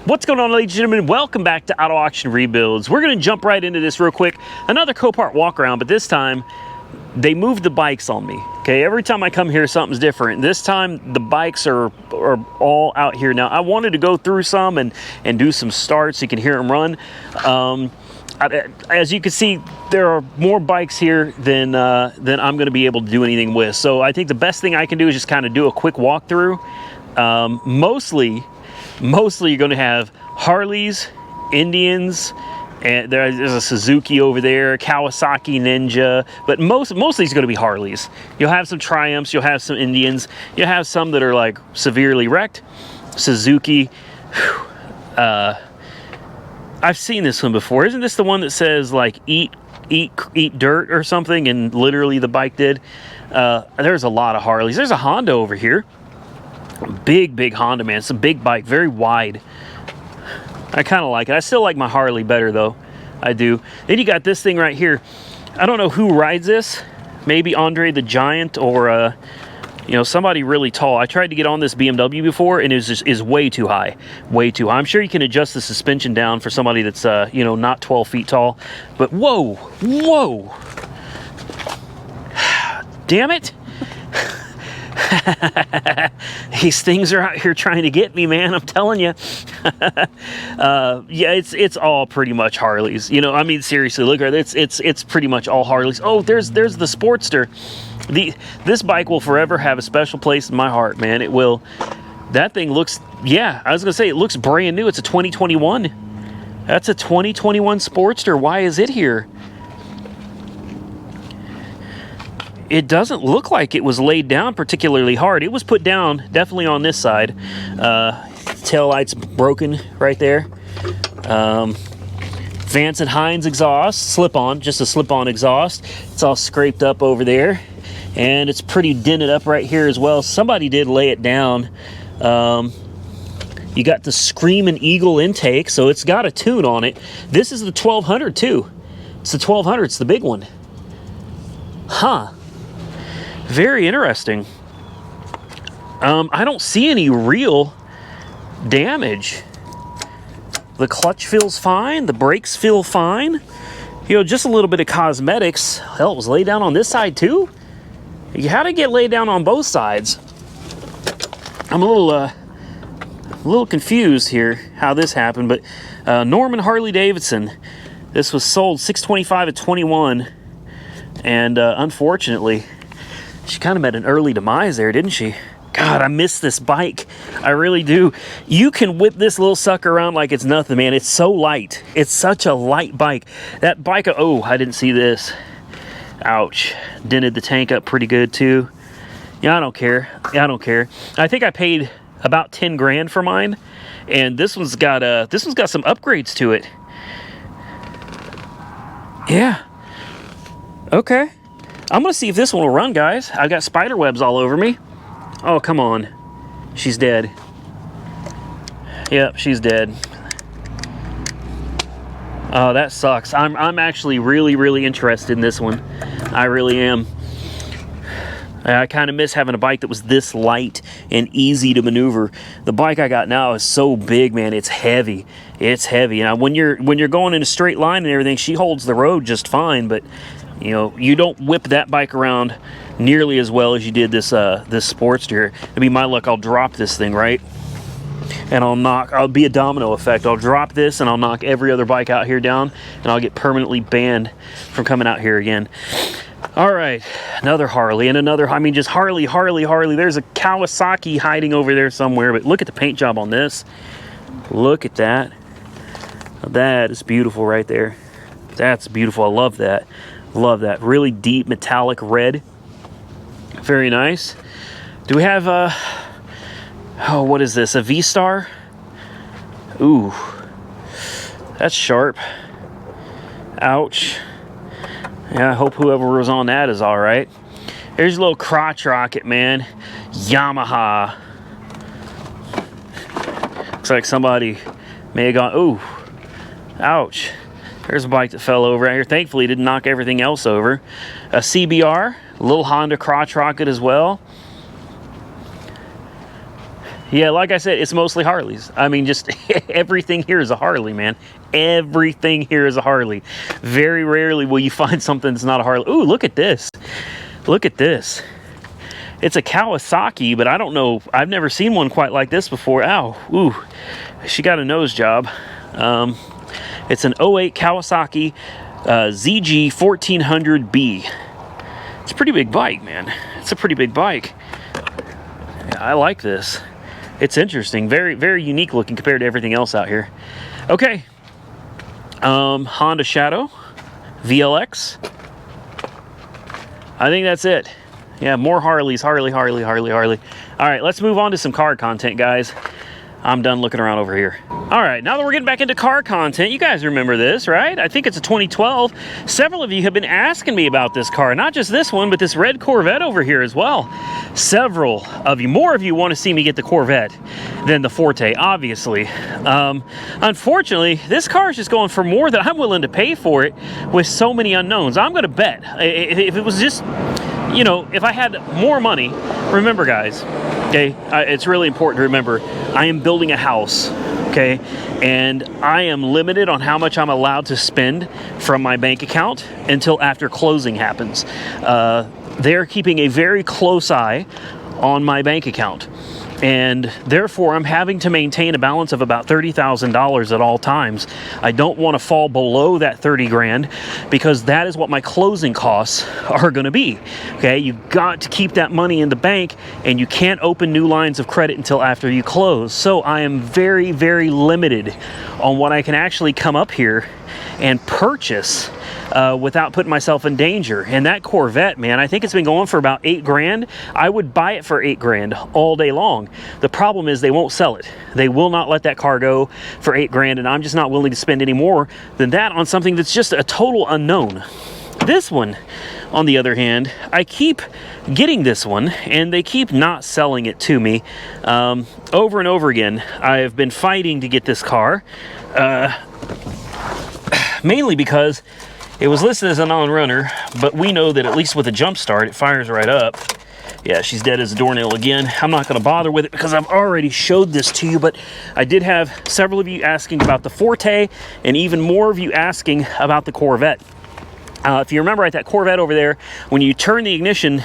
What's going on, ladies and gentlemen? Welcome back to Auto Auction Rebuilds. We're going to jump right into this real quick. Another Copart walk around, but this time they moved the bikes on me. Okay, every time I come here, something's different. This time the bikes are all out here now. I wanted to go through some and do some starts so you can hear them run. As you can see, there are more bikes here than I'm going to be able to do anything with. So I think the best thing I can do is just kind of do a quick walkthrough. Mostly you're going to have Harleys, Indians, and there's a Suzuki over there, Kawasaki Ninja, but mostly it's going to be Harleys. You'll have some Triumphs, you'll have some Indians, you'll have some that are like severely wrecked. Suzuki. I've seen this one before. Isn't this the one that says like eat dirt or something, and literally the bike did? There's a lot of Harleys. There's a Honda over here. Big Honda, man. It's a big bike, very wide. I kind of like it. I still like my Harley better though. I do. Then you got this thing right here. I don't know who rides this. Maybe Andre the Giant or somebody really tall. I tried to get on this BMW before and it is way too high. Way too high. I'm sure you can adjust the suspension down for somebody that's not 12 feet tall. But whoa. Damn it. These things are out here trying to get me, man. I'm telling you. Yeah, it's all pretty much Harleys. I mean, seriously, look at it. It's pretty much all Harleys. Oh, there's the Sportster. This bike will forever have a special place in my heart, man. It will. That thing looks, yeah, I was gonna say it looks brand new. It's a 2021. That's a 2021 Sportster. Why is it here? It doesn't look like it was laid down particularly hard. It was put down definitely on this side. Tail light's broken right there. Vance and Hines exhaust, slip-on, just a slip-on exhaust. It's all scraped up over there. And it's pretty dented up right here as well. Somebody did lay it down. You got the Screamin' Eagle intake, so it's got a tune on it. This is the 1200 too. It's the 1200, it's the big one. Huh. Very interesting. I don't see any real damage. The clutch feels fine. The brakes feel fine. Just a little bit of cosmetics. Hell, it was laid down on this side too? You had to get laid down on both sides. I'm a little confused here how this happened, but Norman Harley Davidson. This was sold $625 at 21, and unfortunately, she kind of met an early demise there, didn't she? God, I miss this bike. I really do. You can whip this little sucker around like it's nothing, man. It's so light. It's such a light bike. That bike, oh, I didn't see this. Ouch. Dented the tank up pretty good, too. Yeah, I don't care. I think I paid about 10 grand for mine, and this one's got some upgrades to it. Yeah. Okay. I'm going to see if this one will run, guys. I've got spider webs all over me. Oh, come on. She's dead. Yep, she's dead. Oh, that sucks. I'm actually really interested in this one. I really am. I kind of miss having a bike that was this light and easy to maneuver. The bike I got now is so big, man. It's heavy. It's heavy. Now, when you're going in a straight line and everything, she holds the road just fine, but you don't whip that bike around nearly as well as you did this Sportster. It'll be my luck, I'll drop this thing, right? And I'll be a domino effect. I'll drop this and I'll knock every other bike out here down, and I'll get permanently banned from coming out here again. All right, another Harley and another, I mean, just Harley. There's a Kawasaki hiding over there somewhere, but look at the paint job on this. Look at that. That is beautiful right there. That's beautiful. I love that. Love that. Really deep metallic red. Very nice. Do we have what is this? A V-Star? Ooh. That's sharp. Ouch. Yeah, I hope whoever was on that is all right. Here's a little crotch rocket, man. Yamaha. Looks like somebody may have gone, ooh. Ouch. There's a bike that fell over out here. Thankfully, it didn't knock everything else over. A CBR, a little Honda crotch rocket as well. Yeah, like I said, it's mostly Harleys. I mean, just everything here is a Harley, man. Everything here is a Harley. Very rarely will you find something that's not a Harley. Ooh, look at this. Look at this. It's a Kawasaki, but I don't know. I've never seen one quite like this before. Ow. Ooh. She got a nose job. It's an 08 Kawasaki ZG 1400B. It's a pretty big bike, man. It's a pretty big bike. Yeah, I like this. It's interesting. Very, very unique looking compared to everything else out here. Okay. Honda Shadow VLX. I think that's it. Yeah, more Harleys. Harley. All right, let's move on to some car content, guys. I'm done looking around over here. All right, now that we're getting back into car content, you guys remember this, right? I think it's a 2012. Several of you have been asking me about this car. Not just this one, but this red Corvette over here as well. Several of you, more of you want to see me get the Corvette than the Forte, obviously. Unfortunately, this car is just going for more than I'm willing to pay for it with so many unknowns. I'm going to bet, if it was just, you know, if I had more money, remember guys, okay, it's really important to remember, I am building a house, okay, and I am limited on how much I'm allowed to spend from my bank account until after closing happens. They're keeping a very close eye on my bank account, and therefore I'm having to maintain a balance of about $30,000 at all times. I don't want to fall below that 30 grand because that is what my closing costs are going to be. Okay, you've got to keep that money in the bank, and you can't open new lines of credit until after you close. So I am very, very limited on what I can actually come up here and purchase without putting myself in danger. And that Corvette, man, I think it's been going for about 8 grand. I would buy it for 8 grand all day long. The problem is they won't sell it. They will not let that car go for 8 grand, and I'm just not willing to spend any more than that on something that's just a total unknown. This one, on the other hand, I keep getting this one, and they keep not selling it to me. Over and over again, I've been fighting to get this car, mainly because it was listed as a non-runner, but we know that at least with a jump start, it fires right up. Yeah, she's dead as a doornail again. I'm not going to bother with it because I've already showed this to you, but I did have several of you asking about the Forte, and even more of you asking about the Corvette. If you remember, right, that Corvette over there, when you turn the ignition,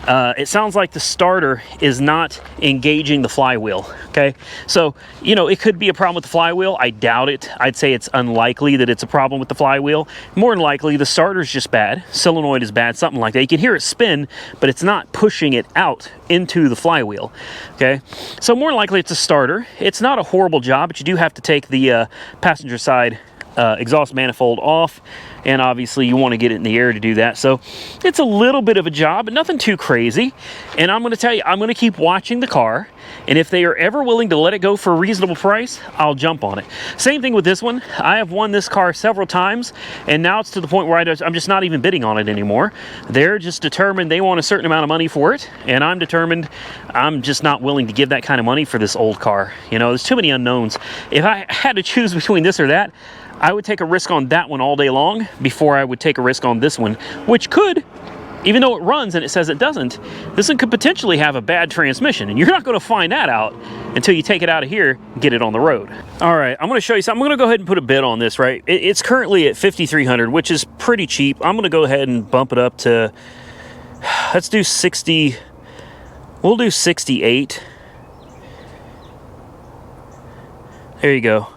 it sounds like the starter is not engaging the flywheel, okay? So, you know, it could be a problem with the flywheel. I doubt it. I'd say it's unlikely that it's a problem with the flywheel. More than likely, the starter's just bad. Solenoid is bad, something like that. You can hear it spin, but it's not pushing it out into the flywheel, okay? So more than likely, it's a starter. It's not a horrible job, but you do have to take the passenger side exhaust manifold off, and obviously you want to get it in the air to do that. So it's a little bit of a job, but nothing too crazy. And I'm going to tell you, I'm going to keep watching the car, and if they are ever willing to let it go for a reasonable price, I'll jump on it. Same thing with this one. I have won this car several times, and now it's to the point where I'm just not even bidding on it anymore. They're just determined they want a certain amount of money for it, and I'm determined I'm just not willing to give that kind of money for this old car. You know, there's too many unknowns. If I had to choose between this or that, I would take a risk on that one all day long before I would take a risk on this one, which could, even though it runs and it says it doesn't, this one could potentially have a bad transmission, and you're not going to find that out until you take it out of here and get it on the road. All right, I'm going to show you something. I'm going to go ahead and put a bid on this, right? It's currently at $5,300, which is pretty cheap. I'm going to go ahead and bump it up to, let's do 60. We'll do 68. There you go.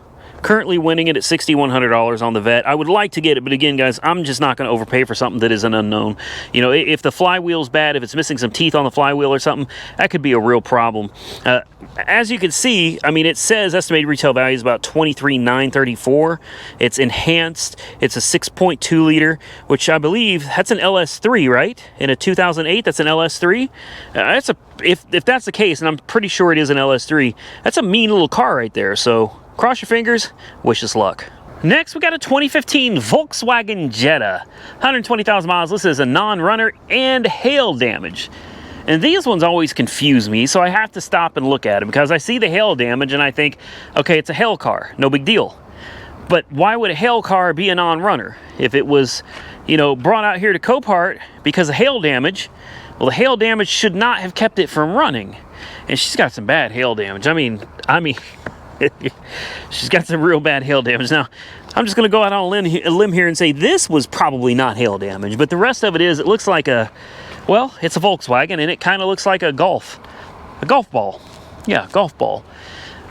Currently winning it at $6,100 on the Vet. I would like to get it, but again, guys, I'm just not going to overpay for something that is an unknown. You know, if the flywheel's bad, if it's missing some teeth on the flywheel or something, that could be a real problem. As you can see, I mean, it says estimated retail value is about $23,934. It's enhanced. It's a 6.2 liter, which I believe that's an LS3, right? In a 2008, that's an LS3. If that's the case, and I'm pretty sure it is an LS3, that's a mean little car right there. So cross your fingers, wish us luck. Next, we got a 2015 Volkswagen Jetta. 120,000 miles. This is a non-runner and hail damage. And these ones always confuse me, so I have to stop and look at them because I see the hail damage and I think, okay, it's a hail car, no big deal. But why would a hail car be a non-runner? If it was, you know, brought out here to Copart because of hail damage, well, the hail damage should not have kept it from running. and she's got some bad hail damage. I mean, she's got some real bad hail damage. Now, I'm just going to go out on a limb here and say this was probably not hail damage, but the rest of it is, it looks like well, it's a Volkswagen, and it kind of looks like a golf ball. Yeah, golf ball.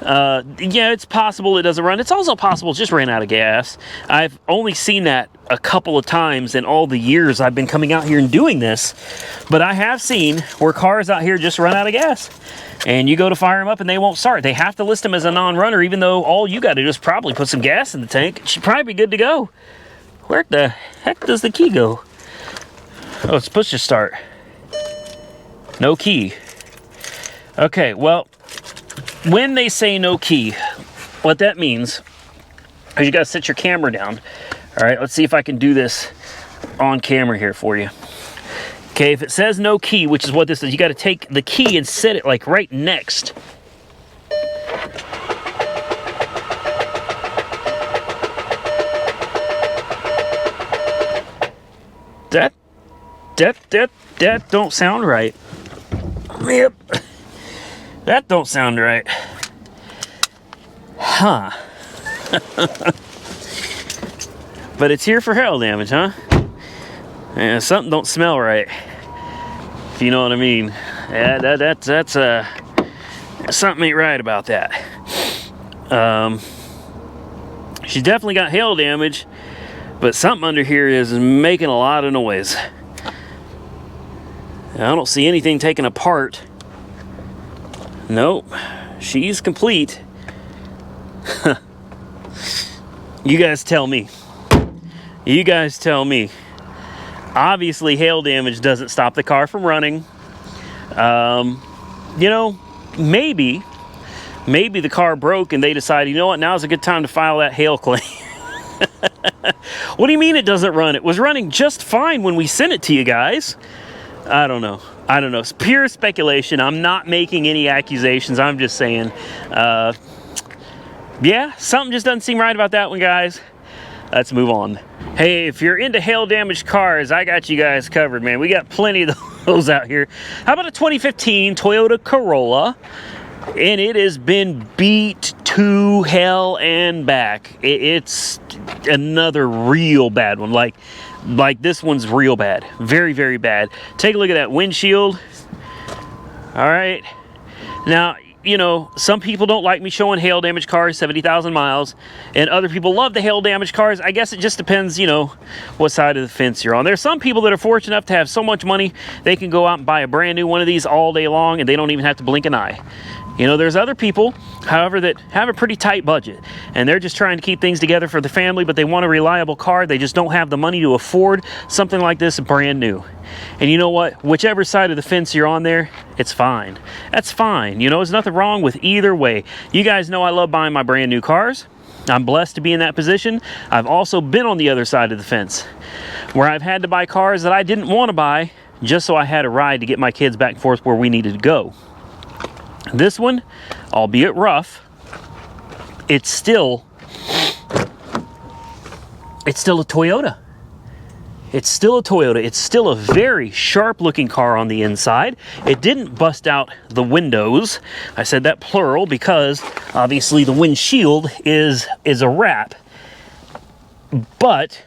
Yeah, it's possible it doesn't run. It's also possible it just ran out of gas. I've only seen that a couple of times in all the years I've been coming out here and doing this, but I have seen where cars out here just run out of gas, and you go to fire them up and they won't start. They have to list them as a non-runner, even though all you got to do is probably put some gas in the tank. It should probably be good to go. Where the heck does the key go? Oh, it's supposed to start. No key. Okay, well, when they say no key, what that means is you got to set your camera down. All right, let's see if I can do this on camera here for you. Okay, if it says no key, which is what this is, you got to take the key and set it like right next. That don't sound right. Yep. That don't sound right. Huh. But it's here for hail damage, huh? Yeah, something don't smell right. If you know what I mean. Yeah, that's something ain't right about that. She's definitely got hail damage, but something under here is making a lot of noise. I don't see anything taken apart. Nope, she's complete. You guys tell me. You guys tell me. Obviously, hail damage doesn't stop the car from running. You know, maybe the car broke and they decided, you know what, now's a good time to file that hail claim. What do you mean it doesn't run? It was running just fine when we sent it to you guys. I don't know. It's pure speculation. I'm not making any accusations. I'm just saying, yeah, something just doesn't seem right about that one, guys. Let's move on. Hey, if you're into hail damaged cars, I got you guys covered, man. We got plenty of those out here. How about a 2015 Toyota Corolla? And it has been beat to hell and back. It's another real bad one. Like this one's real bad. Very, very bad. Take a look at that windshield. All right. Now, you know, some people don't like me showing hail damaged cars, 70,000 miles, and other people love the hail damaged cars. I guess it just depends, you know, what side of the fence you're on. There's some people that are fortunate enough to have so much money, they can go out and buy a brand new one of these all day long, and they don't even have to blink an eye. You know, there's other people, however, that have a pretty tight budget, and they're just trying to keep things together for the family, but they want a reliable car. They just don't have the money to afford something like this brand new. And you know what? Whichever side of the fence you're on there, it's fine. That's fine. You know, there's nothing wrong with either way. You guys know I love buying my brand new cars. I'm blessed to be in that position. I've also been on the other side of the fence, where I've had to buy cars that I didn't want to buy just so I had a ride to get my kids back and forth where we needed to go. This one, albeit rough, it's still a Toyota. It's still a Toyota. It's still a very sharp looking car on the inside. It didn't bust out the windows. I said that plural because obviously the windshield is a wrap. But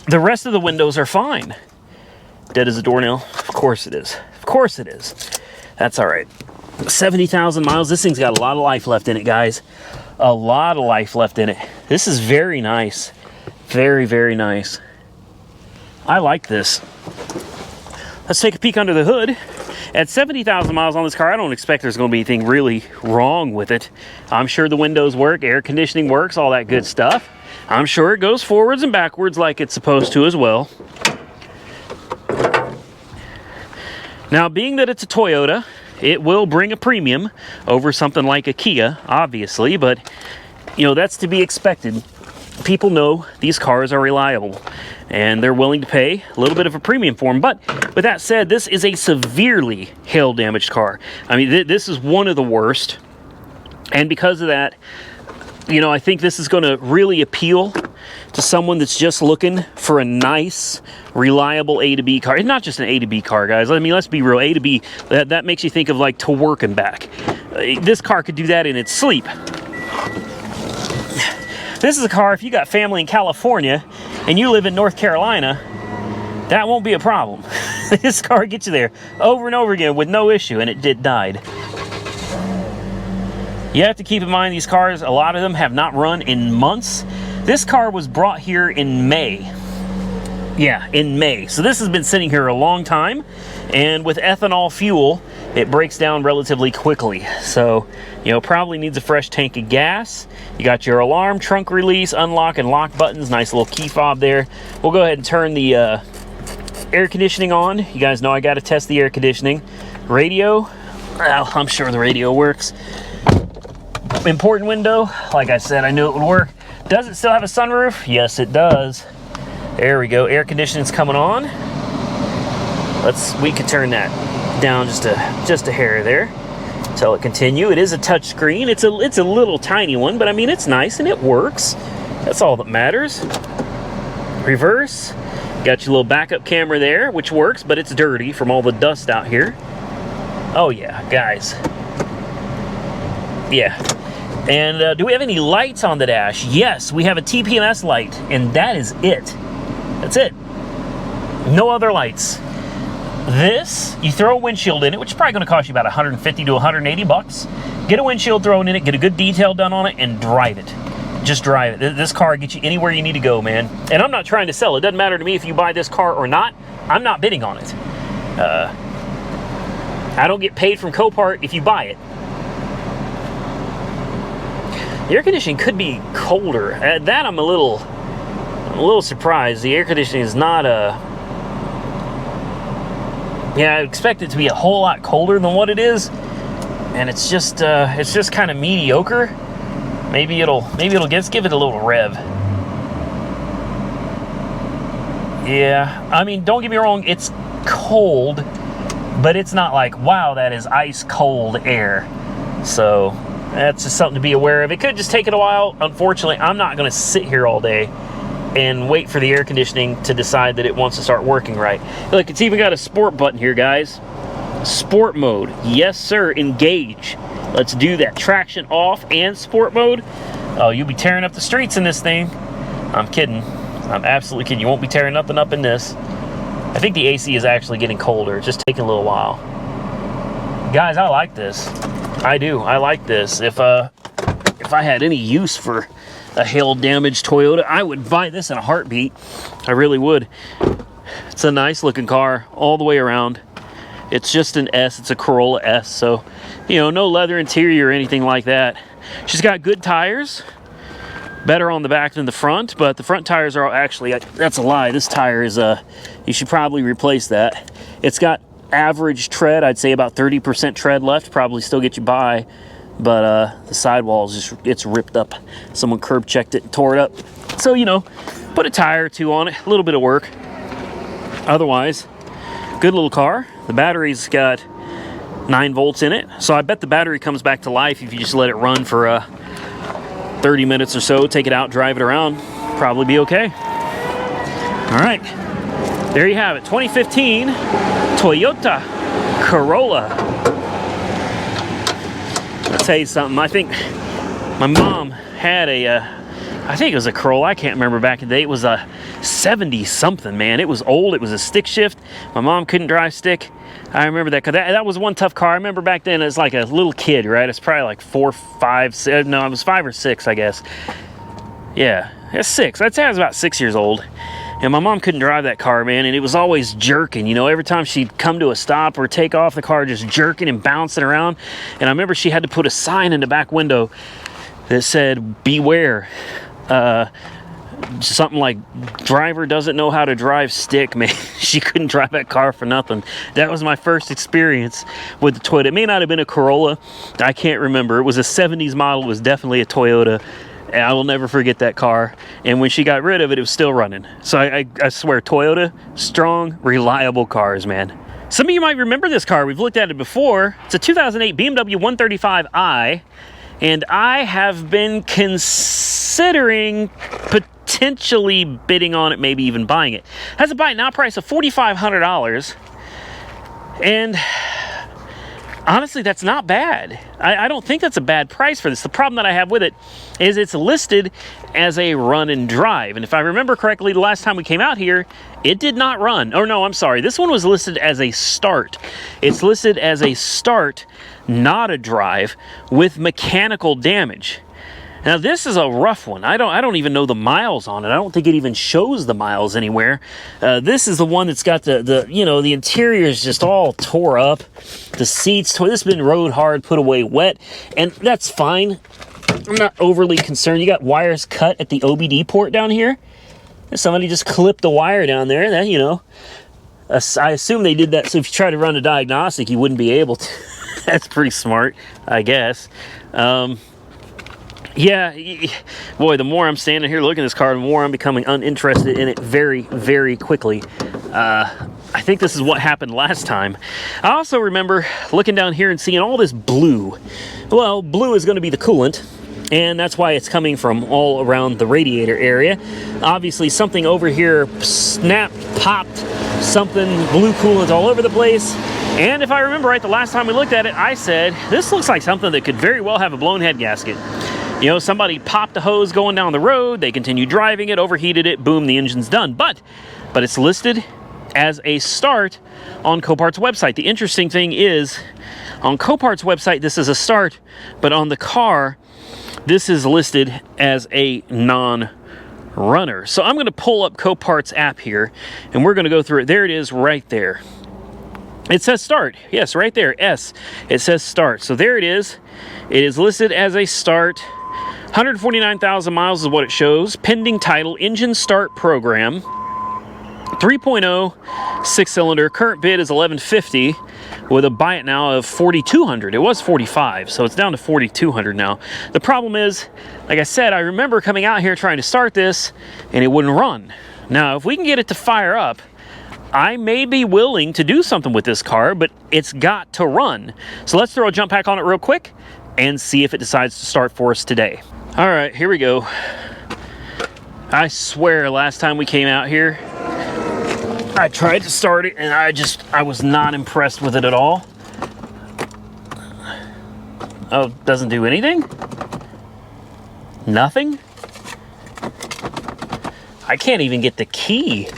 the rest of the windows are fine. Dead as a doornail? Of course it is. Of course it is. That's all right. 70,000 miles. This thing's got a lot of life left in it, guys. A lot of life left in it. This is very nice. Very, very nice. I like this. Let's take a peek under the hood. At 70,000 miles on this car, I don't expect there's going to be anything really wrong with it. I'm sure the windows work, air conditioning works, all that good stuff. I'm sure it goes forwards and backwards like it's supposed to as well. Now, being that it's a Toyota, it will bring a premium over something like a Kia, obviously, but, you know, that's to be expected. People know these cars are reliable, and they're willing to pay a little bit of a premium for them. But with that said, this is a severely hail-damaged car. I mean, this is one of the worst, and because of that, you know, I think this is going to really appeal to someone that's just looking for a nice, reliable A to B car. It's not just an A to B car, guys. I mean, let's be real. A to B, that makes you think of like to work and back. This car could do that in its sleep. This is a car, if you got family in California and you live in North Carolina, that won't be a problem. This car gets you there over and over again with no issue, and it died. You have to keep in mind these cars, a lot of them have not run in months. This car was brought here in May. Yeah, in May. So this has been sitting here a long time, and with ethanol fuel, it breaks down relatively quickly. So, you know, probably needs a fresh tank of gas. You got your alarm, trunk release, unlock and lock buttons, nice little key fob there. We'll go ahead and turn the air conditioning on. You guys know I got to test the air conditioning. Radio, well, I'm sure the radio works. Important window, like I said, I knew it would work. Does it still have a sunroof? Yes, it does. There we go. Air conditioning's coming on. We can turn that down just a hair there. So it continue. It is a touch screen. It's a little tiny one, but I mean it's nice and it works. That's all that matters. Reverse. Got your little backup camera there, which works, but it's dirty from all the dust out here. Oh yeah, guys. Yeah. And do we have any lights on the dash? Yes, we have a TPMS light, and that is it. That's it. No other lights. This, you throw a windshield in it, which is probably going to cost you about 150 to 180 bucks. Get a windshield thrown in it, get a good detail done on it, and drive it. Just drive it. This car gets you anywhere you need to go, man. And I'm not trying to sell. It doesn't matter to me if you buy this car or not. I'm not bidding on it. I don't get paid from Copart if you buy it. The air conditioning could be colder. At that, I'm a little surprised. The air conditioning is not yeah, I expect it to be a whole lot colder than what it is, and it's just kind of mediocre. Maybe it'll give it a little rev. Yeah, I mean, don't get me wrong, it's cold, but it's not like, wow, that is ice cold air. So that's just something to be aware of. It could just take it a while. Unfortunately, I'm not going to sit here all day and wait for the air conditioning to decide that it wants to start working right. Look, it's even got a sport button here, guys. Sport mode. Yes, sir. Engage. Let's do that. Traction off and sport mode. Oh, you'll be tearing up the streets in this thing. I'm kidding. I'm absolutely kidding. You won't be tearing nothing up in this. I think the AC is actually getting colder. It's just taking a little while. Guys, I like this. I do. I like this. If I had any use for a hail-damaged Toyota, I would buy this in a heartbeat. I really would. It's a nice looking car all the way around. It's just an S. It's a Corolla S, so, you know, no leather interior or anything like that. She's got good tires. Better on the back than the front, but the front tires are actually, that's a lie. This tire is, you should probably replace that. It's got average tread. I'd say about 30% tread left. Probably still get you by. But the sidewall is just, it's ripped up. Someone curb checked it and tore it up. So, you know, put a tire or two on it, a little bit of work. Otherwise, good little car. The battery's got 9 volts in it. So I bet the battery comes back to life if you just let it run for 30 minutes or so. Take it out, drive it around. Probably be okay. All right. There you have it. 2015 Toyota Corolla. I'll tell you something. I think my mom had I think it was a Corolla. I can't remember back in the day. It was a 70-something, man. It was old. It was a stick shift. My mom couldn't drive stick. I remember that because that was one tough car. I remember back then as like a little kid, right? It's probably like 4, 5, 6. No, it was 5 or 6, I guess. Yeah, it's 6. I'd say I was about 6 years old. And my mom couldn't drive that car, man, and it was always jerking. You know, every time she'd come to a stop or take off, the car just jerking and bouncing around. And I remember she had to put a sign in the back window that said, beware. Something like, driver doesn't know how to drive stick, man. She couldn't drive that car for nothing. That was my first experience with the Toyota. It may not have been a Corolla. I can't remember. It was a 70s model. It was definitely a Toyota. And I will never forget that car. And when she got rid of it, it was still running. So I swear, Toyota, strong, reliable cars, man. Some of you might remember this car. We've looked at it before. It's a 2008 BMW 135i. And I have been considering potentially potentially bidding on it, maybe even buying it. Has a buy now price of $4,500. And honestly, that's not bad. I don't think that's a bad price for this. The problem that I have with it is it's listed as a run and drive. And if I remember correctly, the last time we came out here, it did not run. Or no, I'm sorry. This one was listed as a start. It's listed as a start, not a drive, with mechanical damage. Now this is a rough one. I don't even know the miles on it. I don't think it even shows the miles anywhere. This is the one that's got the interior is just all tore up. The seats, this has been rode hard, put away wet, and that's fine. I'm not overly concerned. You got wires cut at the OBD port down here. Somebody just clipped the wire down there. That, you know, I assume they did that so if you try to run a diagnostic, you wouldn't be able to. That's pretty smart, I guess. Yeah, boy, the more I'm standing here looking at this car, the more I'm becoming uninterested in it very, very quickly. I think this is what happened last time. I also remember looking down here and seeing all this blue. Well, blue is going to be the coolant, and that's why it's coming from all around the radiator area. Obviously, something over here snapped, popped, something, blue coolant all over the place. And if I remember right, the last time we looked at it, I said, this looks like something that could very well have a blown head gasket. You know, somebody popped a hose going down the road, they continued driving it, overheated it, boom, the engine's done. But it's listed as a start on Copart's website. The interesting thing is, on Copart's website, this is a start, but on the car, this is listed as a non-runner. So I'm going to pull up Copart's app here, and we're going to go through it. There it is right there. It says start. Yes, right there, S. It says start. So there it is. It is listed as a start. 149,000 miles is what it shows. Pending title, engine start program. 3.0, 6-cylinder. Current bid is $1,150 with a buy it now of $4,200. It was $45, so it's down to $4,200 now. The problem is, like I said, I remember coming out here trying to start this, and it wouldn't run. Now, if we can get it to fire up, I may be willing to do something with this car, but it's got to run. So let's throw a jump pack on it real quick and see if it decides to start for us today. All right, here we go. I swear last time we came out here, I tried to start it and I was not impressed with it at all. Oh, doesn't do anything? Nothing? I can't even get the key.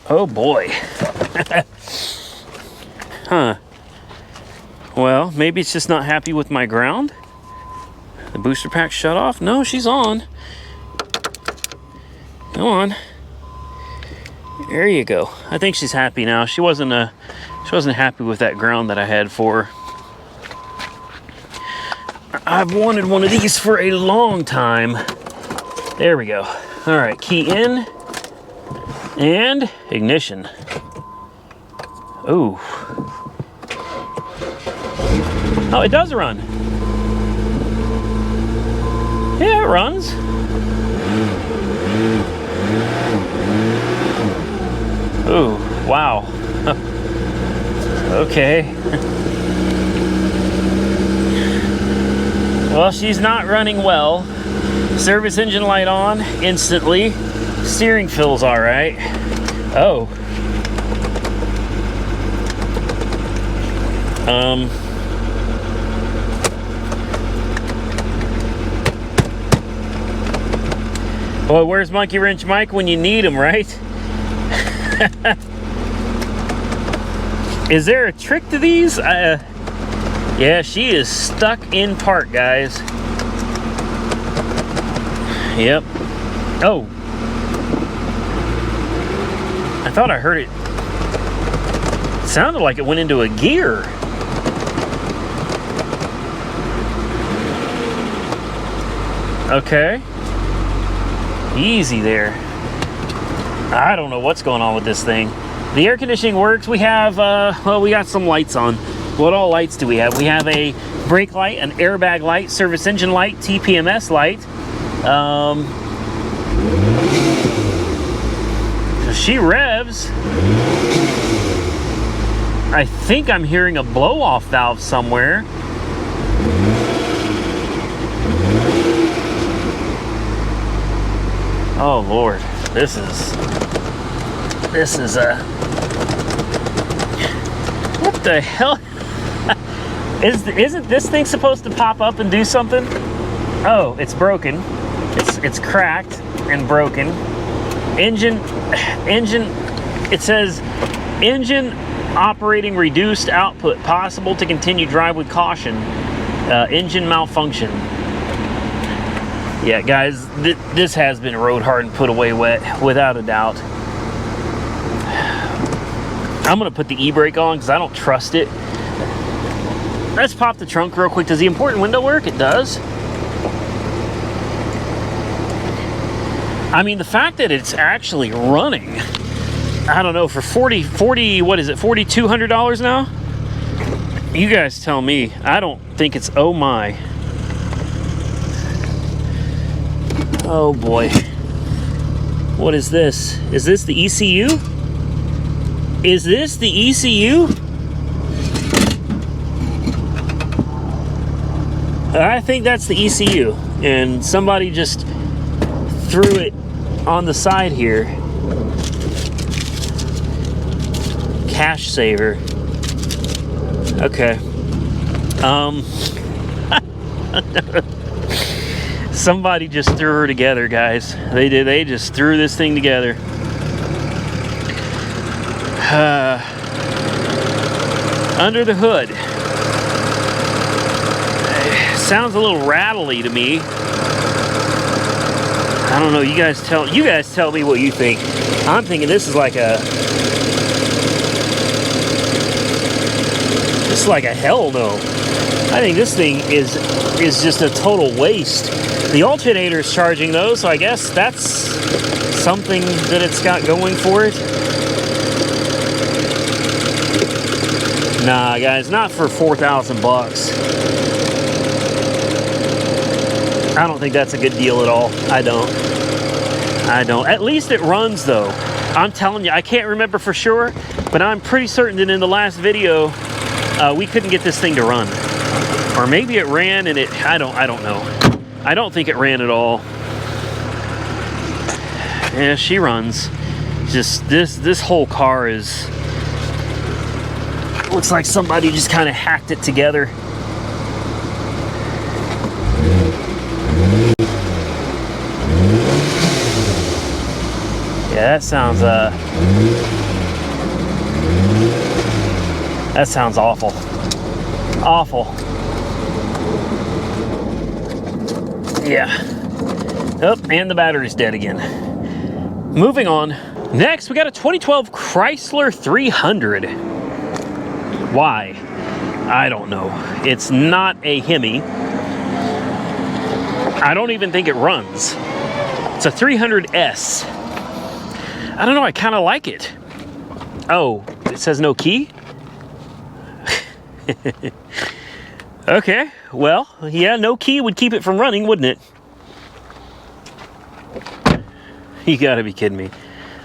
Oh boy. Huh. Well, maybe it's just not happy with my ground. The booster pack shut off? No, she's on. Go on. There you go. I think she's happy now. She wasn't happy with that ground that I had for her. I've wanted one of these for a long time. There we go. All right, key in and ignition. Ooh. Oh, it does run. Yeah, it runs. Ooh, wow. Okay. Well, she's not running well. Service engine light on instantly. Steering feels all right. Oh. Well, where's Monkey Wrench Mike when you need him, right? Is there a trick to these? Yeah, she is stuck in park, guys. Yep. Oh. I thought I heard it. It sounded like it went into a gear. Okay. Easy there. I don't know what's going on with this thing. The air conditioning works. We have, well, we got some lights on. What all lights do we have? We have a brake light, an airbag light, service engine light, TPMS light. She revs. I think I'm hearing a blow-off valve somewhere. Oh Lord, this is a, what the hell? Isn't this thing supposed to pop up and do something? Oh, it's broken. It's cracked and broken. Engine, it says engine operating reduced output, possible to continue drive with caution. Engine malfunction. Yeah, guys, this has been rode hard and put away wet, without a doubt. I'm gonna put the e-brake on because I don't trust it. Let's pop the trunk real quick. Does the important window work? It does. I mean, the fact that it's actually running, I don't know, for 40, what is it, $4,200 now? You guys tell me. I don't think it's, oh my. Oh boy. What is this? Is this the ECU? Is this the ECU? I think that's the ECU. And somebody just threw it on the side here. Cash saver. Okay. Somebody just threw her together, guys. They did. They just threw this thing together. Under the hood. Sounds a little rattly to me. I don't know. You guys tell me what you think. I'm thinking this is like a. This is like a hell no. I think this thing is just a total waste. The alternator is charging though, so I guess that's something that it's got going for it. Nah, guys, not for 4,000 bucks. I don't think that's a good deal at all. I don't. At least it runs though. I'm telling you, I can't remember for sure, but I'm pretty certain that in the last video, we couldn't get this thing to run. Or maybe it ran and it, I don't know. I don't think it ran at all. Yeah, she runs. Just this whole car is, looks like somebody just kind of hacked it together. Yeah, that sounds awful. Awful. Yeah. Oh, and the battery's dead again. Moving on. Next, we got a 2012 Chrysler 300. Why? I don't know. It's not a Hemi. I don't even think it runs. It's a 300S. I don't know, I kind of like it. Oh, it says no key? Okay, well, yeah, no key would keep it from running, wouldn't it? You gotta be kidding me.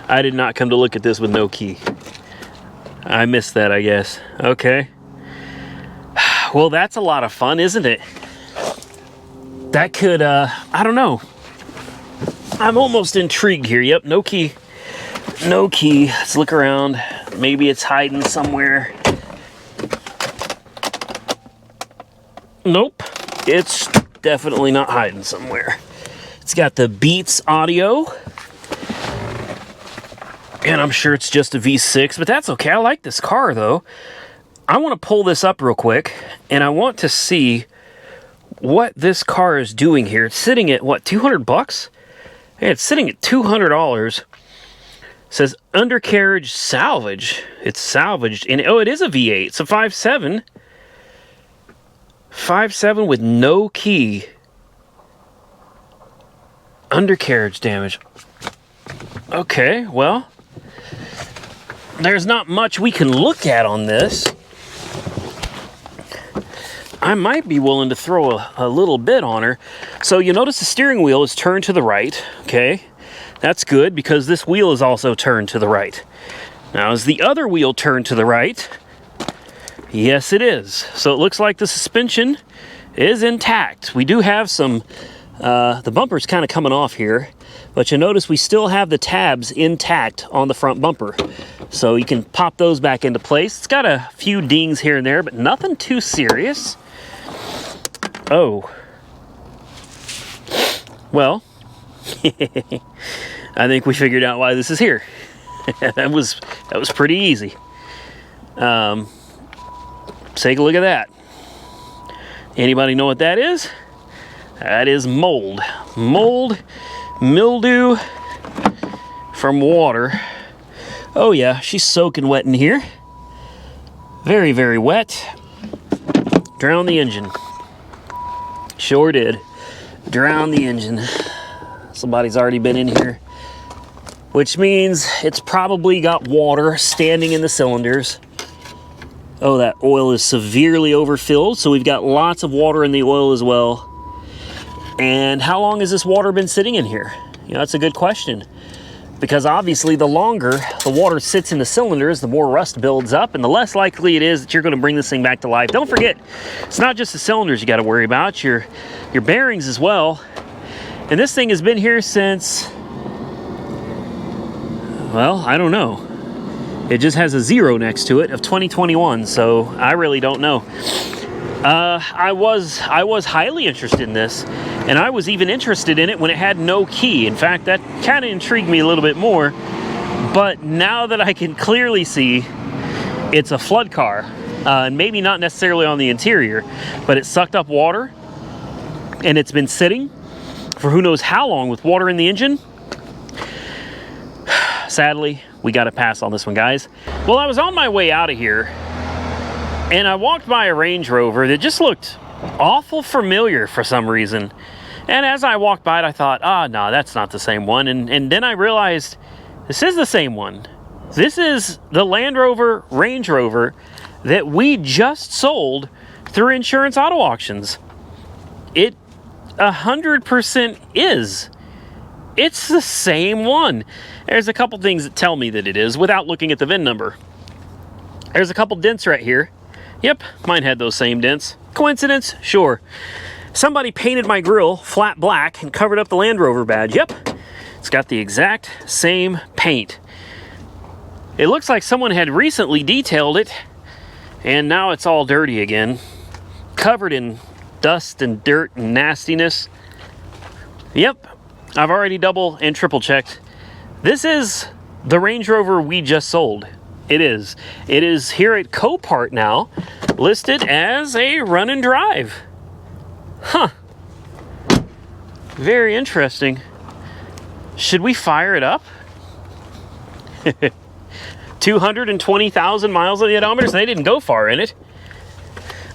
I did not come to look at this with no key. I missed that, I guess. Okay. Well, that's a lot of fun, isn't it? That could, I don't know. I'm almost intrigued here. Yep, no key. No key. Let's look around. Maybe it's hiding somewhere. Nope. It's definitely not hiding somewhere. It's got the Beats audio. And I'm sure it's just a V6, but that's okay. I like this car, though. I want to pull this up real quick, and I want to see what this car is doing here. It's sitting at, what, 200 bucks? Yeah, it's sitting at $200. It says undercarriage salvage. It's salvaged. And oh, it is a V8. It's a 5.7. 5.7 with no key. Undercarriage damage. Okay, well, there's not much we can look at on this. I might be willing to throw a little bit on her. So you notice the steering wheel is turned to the right, okay? That's good because this wheel is also turned to the right. Now, is the other wheel turned to the right? Yes, it is. So it looks like the suspension is intact. We do have some The bumper's kind of coming off here, but you'll notice we still have the tabs intact on the front bumper. So you can pop those back into place. It's got a few dings here and there, but nothing too serious. Oh. Well, I think we figured out why this is here. that was pretty easy. Take a look at that. Anybody know what that is? That is mold. Mold, mildew from water. Oh yeah, she's soaking wet in here. Very, very wet. Drowned the engine. Sure did. Drowned the engine. Somebody's already been in here, which means it's probably got water standing in the cylinders. Oh, that oil is severely overfilled, so we've got lots of water in the oil as well. And how long has this water been sitting in here? You know, that's a good question. Because obviously the longer the water sits in the cylinders, the more rust builds up, and the less likely it is that you're going to bring this thing back to life. Don't forget, it's not just the cylinders you got to worry about, your bearings as well. And this thing has been here since, well, I don't know. It just has a 0 next to it of 2021, so I really don't know. I was highly interested in this, and I was even interested in it when it had no key. In fact, that kind of intrigued me a little bit more. But now that I can clearly see it's a flood car, and maybe not necessarily on the interior, but it sucked up water, and it's been sitting for who knows how long with water in the engine. Sadly, we got to pass on this one, guys. Well, I was on my way out of here, and I walked by a Range Rover that just looked awful familiar for some reason. And as I walked by it, I thought, no, that's not the same one. And then I realized this is the same one. This is the Land Rover Range Rover that we just sold through Insurance Auto Auctions. It 100% is. It's the same one. There's a couple things that tell me that it is without looking at the VIN number. There's a couple dents right here. Yep, mine had those same dents. Coincidence? Sure. Somebody painted my grille flat black and covered up the Land Rover badge. Yep, it's got the exact same paint. It looks like someone had recently detailed it, and now it's all dirty again, covered in dust and dirt and nastiness. Yep, I've already double and triple checked. This is the Range Rover we just sold. It is. It is here at Copart now, listed as a run and drive. Huh. Very interesting. Should we fire it up? 220,000 miles on the odometer, so they didn't go far in it.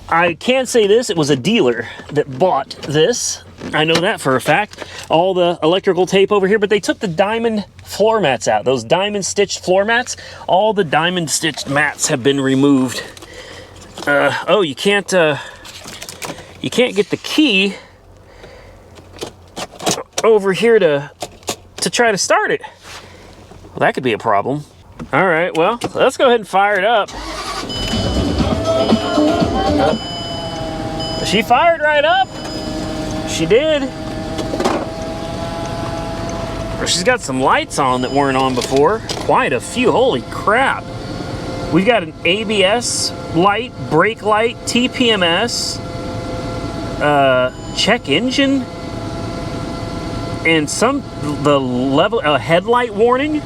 I can say this, it was a dealer that bought this. I know that for a fact. All the electrical tape over here, but they took the diamond floor mats out. Those diamond stitched floor mats, all the diamond stitched mats have been removed. Oh, you can't get the key over here to try to start it. Well, that could be a problem. All right, well, let's go ahead and fire it up. She fired right up. She did. She's got some lights on that weren't on before. Quite a few. Holy crap. We've got an ABS light, brake light, TPMS, check engine, and the headlight warning.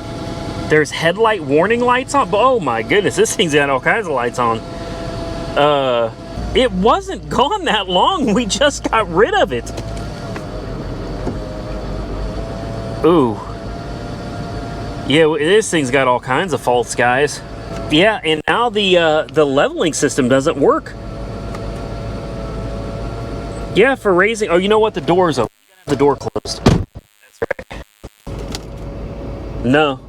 There's headlight warning lights on. Oh my goodness, this thing's got all kinds of lights on. It wasn't gone that long. We just got rid of it. Ooh. Yeah, this thing's got all kinds of faults, guys. Yeah, and now the leveling system doesn't work. Yeah, for raising... Oh, you know what? The door's open. You gotta have the door closed. That's right. No.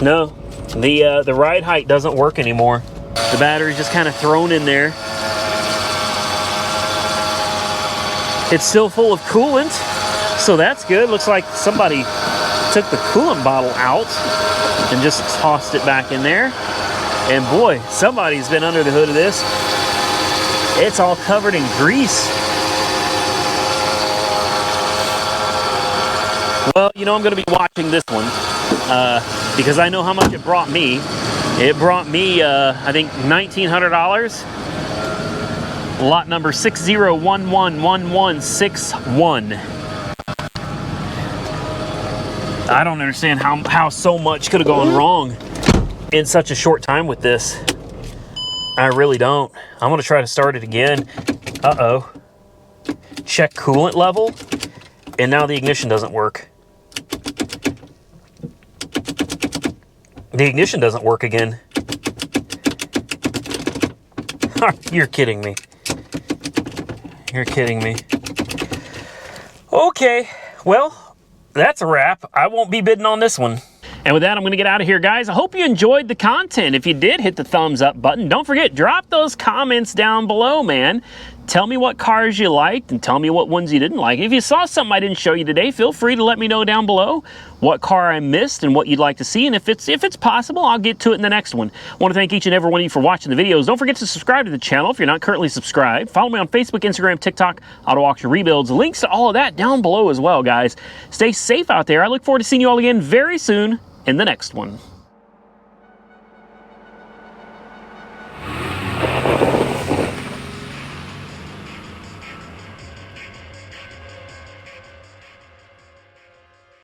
No. The ride height doesn't work anymore. The battery's just kind of thrown in there. It's still full of coolant, so that's good. Looks like somebody took the coolant bottle out and just tossed it back in there. And boy, somebody's been under the hood of this. It's all covered in grease. Well, you know I'm going to be watching this one because I know how much it brought me. It brought me, I think, $1,900. Lot number 60111161. I don't understand how so much could have gone wrong in such a short time with this. I really don't. I'm going to try to start it again. Uh-oh. Check coolant level. And now the ignition doesn't work. The ignition doesn't work again. You're kidding me. You're kidding me. Okay, well, that's a wrap. I won't be bidding on this one. And with that, I'm going to get out of here, guys. I hope you enjoyed the content. If you did, hit the thumbs up button. Don't forget, drop those comments down below, man. Tell me what cars you liked and tell me what ones you didn't like. If you saw something I didn't show you today, feel free to let me know down below what car I missed and what you'd like to see. And if it's possible, I'll get to it in the next one. I want to thank each and every one of you for watching the videos. Don't forget to subscribe to the channel if you're not currently subscribed. Follow me on Facebook, Instagram, TikTok, Auto Auction Rebuilds. Links to all of that down below as well, guys. Stay safe out there. I look forward to seeing you all again very soon in the next one.